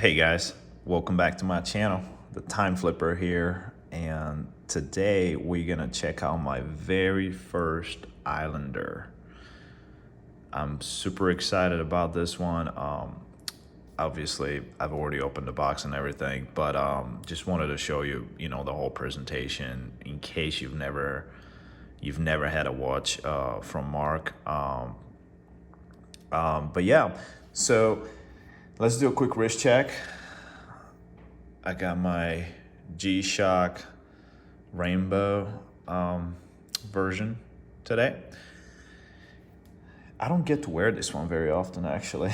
Hey guys, welcome back to my channel, the Time Flipper here, and today we're gonna check out my very first Islander. I'm super excited about this one. Obviously I've already opened the box and everything, but just wanted to show you, the whole presentation in case you've never had a watch from Mark. But yeah, so let's do a quick wrist check. I got my G-Shock Rainbow version today. I don't get to wear this one very often, actually.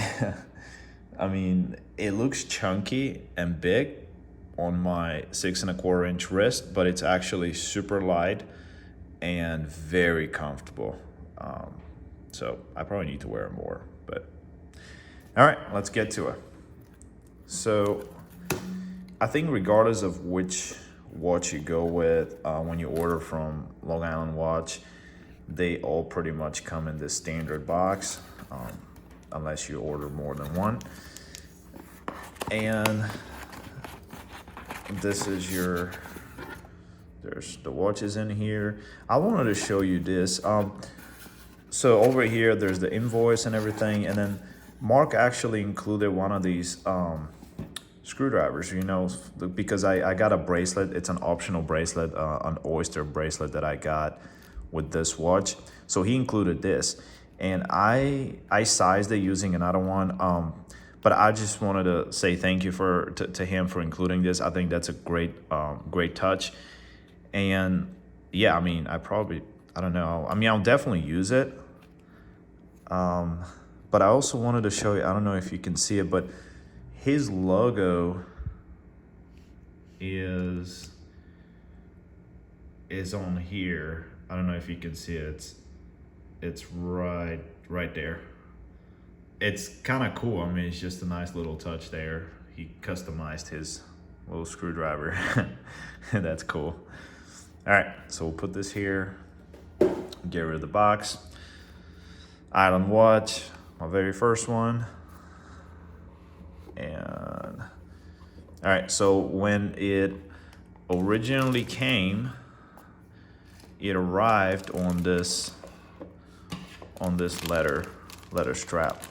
I mean, it looks chunky and big on my 6¼ inch wrist, but it's actually super light and very comfortable. So I probably need to wear it more, but all right, let's get to it. So I think regardless of which watch you go with, when you order from Long Island Watch, they all pretty much come in this standard box, unless you order more than one. And this is there's the watches in here. I wanted to show you this. So over here, there's the invoice and everything, and then Mark actually included one of these screwdrivers, because I got a bracelet. It's an optional bracelet, an Oyster bracelet that I got with this watch. So he included this, and I sized it using another one. But I just wanted to say thank you to him for including this. I think that's a great touch. And yeah, I mean, I don't know. I mean, I'll definitely use it. But I also wanted to show you, I don't know if you can see it, but his logo is on here. I don't know if you can see it. It's right there. It's kind of cool. I mean, it's just a nice little touch there. He customized his little screwdriver. That's cool. All right, so we'll put this here. Get rid of the box. Island watch, my very first one. And all right, so when it originally came, it arrived on this leather strap.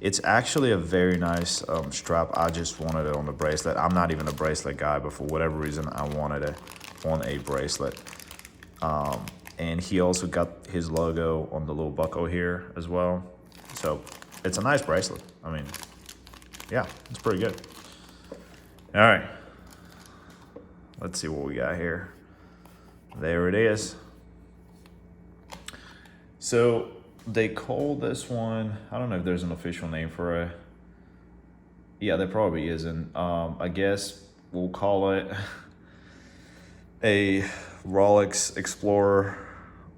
It's actually a very nice strap. I just wanted it on the bracelet. I'm not even a bracelet guy, but for whatever reason, I wanted it on a bracelet. And he also got his logo on the little buckle here as well. So it's a nice bracelet. I mean, yeah, it's pretty good. All right, let's see what we got here. There it is. So they call this one, I don't know if there's an official name for it. Yeah, there probably isn't. I guess we'll call it a Rolex Explorer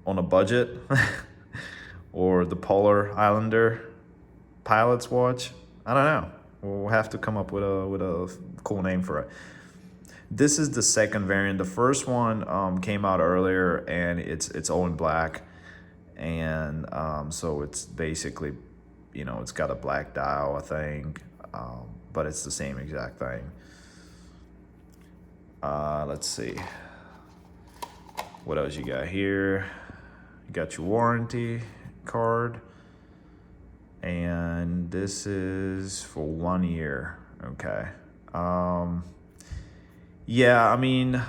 on a budget, or the Polar Islander pilot's watch. I don't know. We'll have to come up with a cool name for it. This is the second variant. The first one came out earlier, and it's all in black, and so it's basically, it's got a black dial, I think, but it's the same exact thing. Let's see. What else you got here? You got your warranty card. And this is for 1 year. Okay. Yeah, I mean,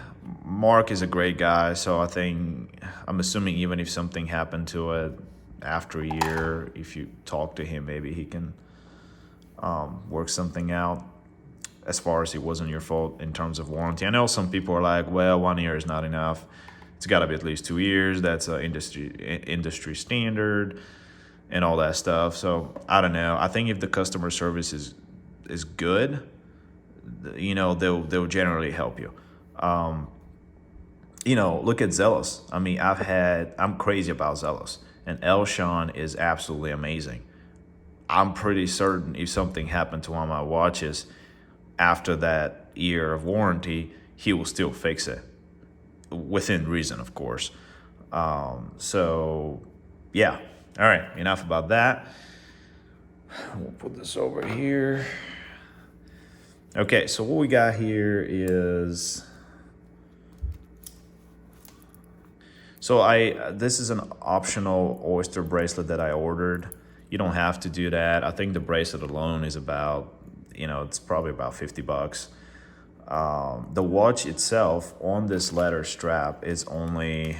Mark is a great guy, so I'm assuming even if something happened to it after a year, if you talk to him, maybe he can work something out, as far as it wasn't your fault in terms of warranty. I know some people are like, well, 1 year is not enough. It's got to be at least 2 years. That's an industry standard and all that stuff. So I don't know. I think if the customer service is good, they'll generally help you. Look at Zealous. I mean, I'm crazy about Zealous, and Elshawn is absolutely amazing. I'm pretty certain if something happened to one of my watches after that year of warranty, he will still fix it, within reason, of course. So yeah. All right, enough about that. We'll put this over here. Okay, so what we got here is, so this is an optional Oyster bracelet that I ordered. You don't have to do that. I think the bracelet alone is about, it's probably about 50 bucks. The watch itself on this leather strap is only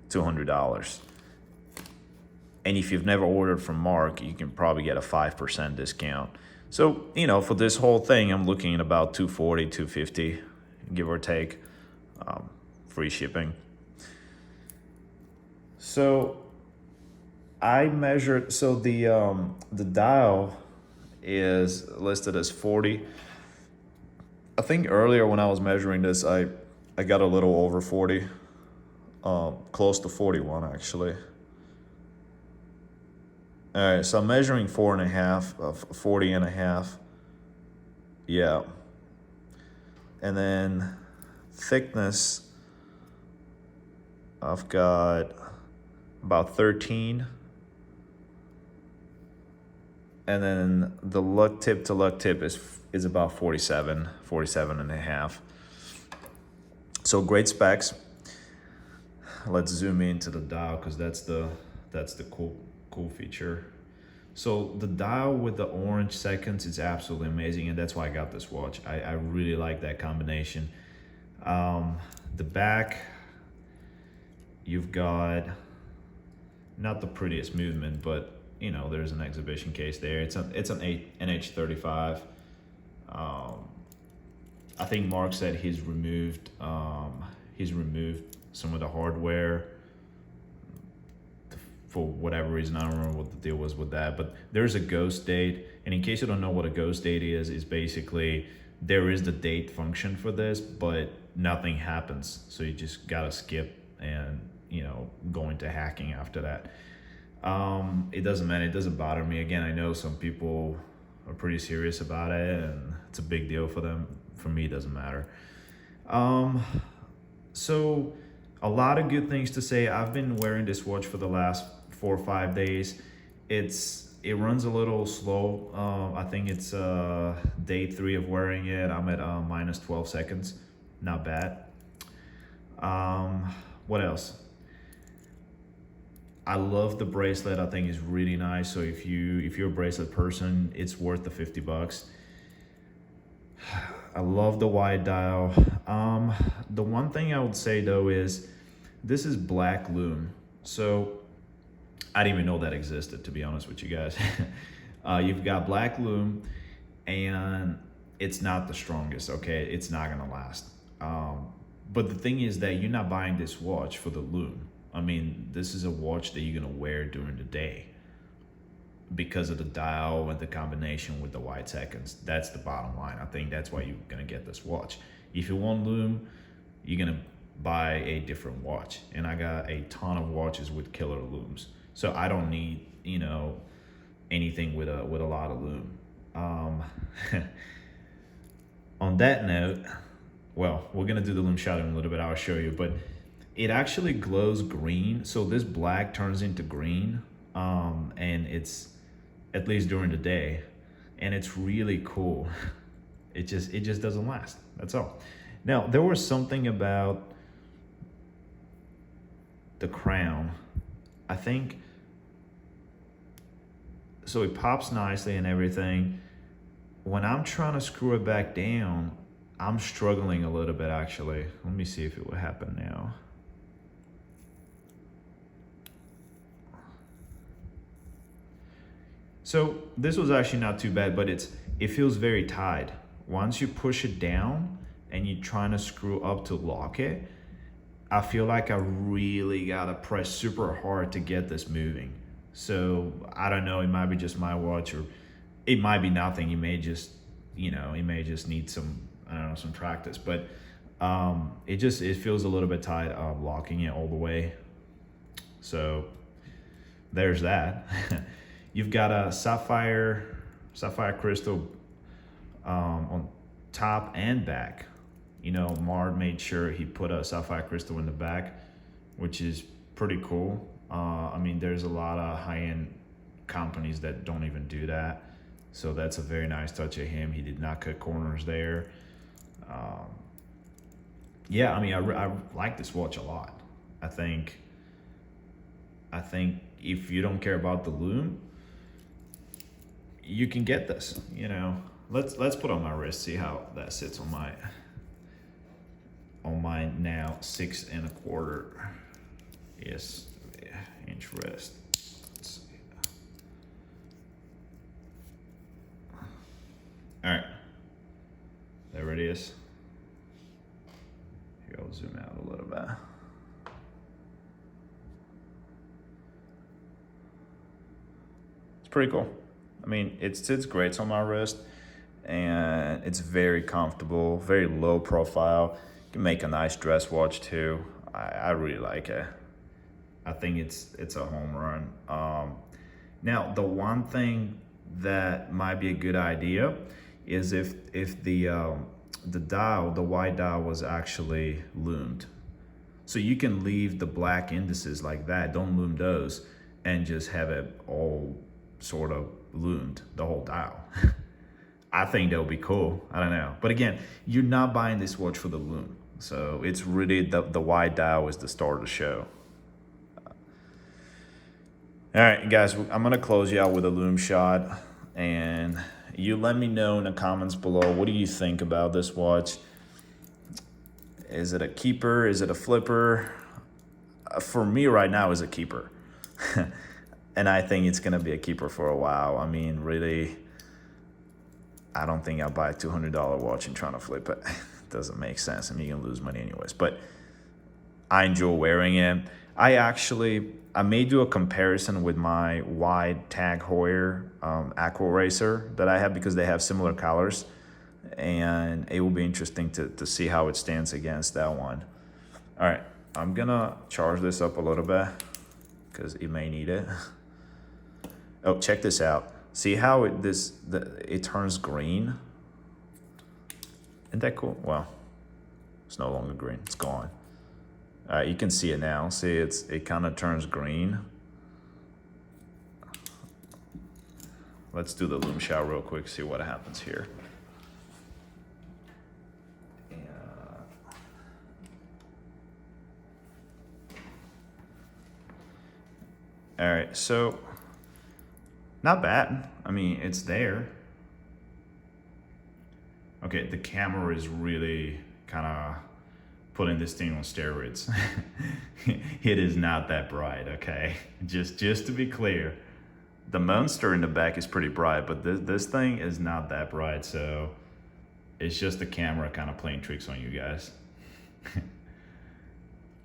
$200. And if you've never ordered from Mark, you can probably get a 5% discount. So, for this whole thing, I'm looking at about $240, $250, give or take, free shipping. So I measured, so the dial is listed as 40. I think earlier when I was measuring this, I got a little over 40, close to 41 actually. All right, so I'm measuring 4.5, 40.5. Yeah. And then thickness, I've got about 13. And then the lug tip to lug tip is about 47 and a half. So great specs. Let's zoom into the dial because that's the cool feature. So the dial with the orange seconds is absolutely amazing, and that's why I got this watch. I really like that combination. The back, you've got not the prettiest movement, but there's an exhibition case there. It's an NH35. I think Mark said he's removed some of the hardware for whatever reason. I don't remember what the deal was with that, but there's a ghost date. And in case you don't know what a ghost date is basically there is the date function for this, but nothing happens. So you just gotta skip and go into hacking after that. It doesn't matter. It doesn't bother me. Again, I know some people are pretty serious about it and it's a big deal for them. For me, it doesn't matter. So a lot of good things to say. I've been wearing this watch for the last 4 or 5 days. It runs a little slow. I think it's day 3 of wearing it. I'm at minus 12 seconds. Not bad. What else? I love the bracelet. I think it's really nice. So if you're a bracelet person, it's worth the 50 bucks. I love the wide dial. The one thing I would say though is this is black loom. So I didn't even know that existed, to be honest with you guys. You've got black loom and it's not the strongest, okay? It's not gonna last. But the thing is that you're not buying this watch for the loom. I mean, this is a watch that you're gonna wear during the day because of the dial and the combination with the wide seconds. That's the bottom line. I think that's why you're gonna get this watch. If you want loom, you're gonna buy a different watch. And I got a ton of watches with killer looms. So I don't need, anything with a lot of loom. On that note, well, we're gonna do the Loom Shot in a little bit, I'll show you, but it actually glows green. So this black turns into green, and it's, at least during the day, and it's really cool. It just doesn't last, that's all. Now, there was something about the crown, I think, so it pops nicely and everything. When I'm trying to screw it back down, I'm struggling a little bit actually. Let me see if it will happen now. So this was actually not too bad, but it feels very tight. Once you push it down and you're trying to screw up to lock it, I feel like I really gotta press super hard to get this moving. So I don't know, it might be just my watch, or it might be nothing. You may just, it may just need some, I don't know, some practice, but it feels a little bit tight locking it all the way. So there's that. You've got a sapphire crystal on top and back. Mard made sure he put a sapphire crystal in the back, which is pretty cool. I mean, there's a lot of high-end companies that don't even do that. So that's a very nice touch of him. He did not cut corners there. Yeah, I mean, I like this watch a lot. I think if you don't care about the loom, you can get this, you know. Let's put on my wrist, see how that sits on my now 6 1/4 inch wrist. Let's see. All right, there it is. Here, I'll zoom out a little bit. It's pretty cool. I mean, it sits great on my wrist, and it's very comfortable, very low profile. You can make a nice dress watch too. I really like it. I think it's a home run. Now, the one thing that might be a good idea is if the dial, the white dial, was actually loomed. So you can leave the black indices like that, don't loom those, and just have it all sort of loomed, the whole dial. I think that would be cool. I don't know. But again, you're not buying this watch for the loom. So it's really the white dial is the star of the show. All right, guys, I'm gonna close you out with a Loom Shot, and you let me know in the comments below, what do you think about this watch? Is it a keeper? Is it a flipper? For me right now, it's a keeper. And I think it's gonna be a keeper for a while. I mean, really, I don't think I'll buy a $200 watch and trying to flip it. It doesn't make sense. I mean, you're gonna lose money anyways, but I enjoy wearing it. I may do a comparison with my wide Tag Heuer Aqua Racer that I have, because they have similar colors, and it will be interesting to see how it stands against that one. All right, I'm gonna charge this up a little bit because it may need it. Oh, check this out. See how it turns green? Isn't that cool? Well, it's no longer green, it's gone. All right, you can see it now. See, it kind of turns green. Let's do the Loom Shot real quick, see what happens here. All right, so not bad. I mean, it's there. Okay, the camera is really kind of putting this thing on steroids. It is not that bright, okay? Just to be clear, the Monster in the back is pretty bright, but this thing is not that bright, so it's just the camera kind of playing tricks on you guys.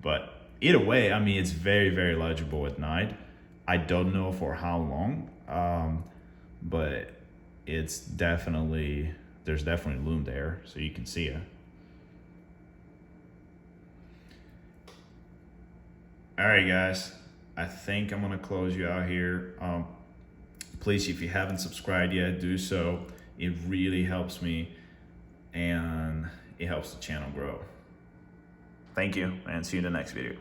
But either way, I mean, it's very, very legible at night. I don't know for how long, but there's definitely loom there, so you can see it. All right, guys, I think I'm gonna close you out here. Please, if you haven't subscribed yet, do so. It really helps me, and it helps the channel grow. Thank you, and see you in the next video.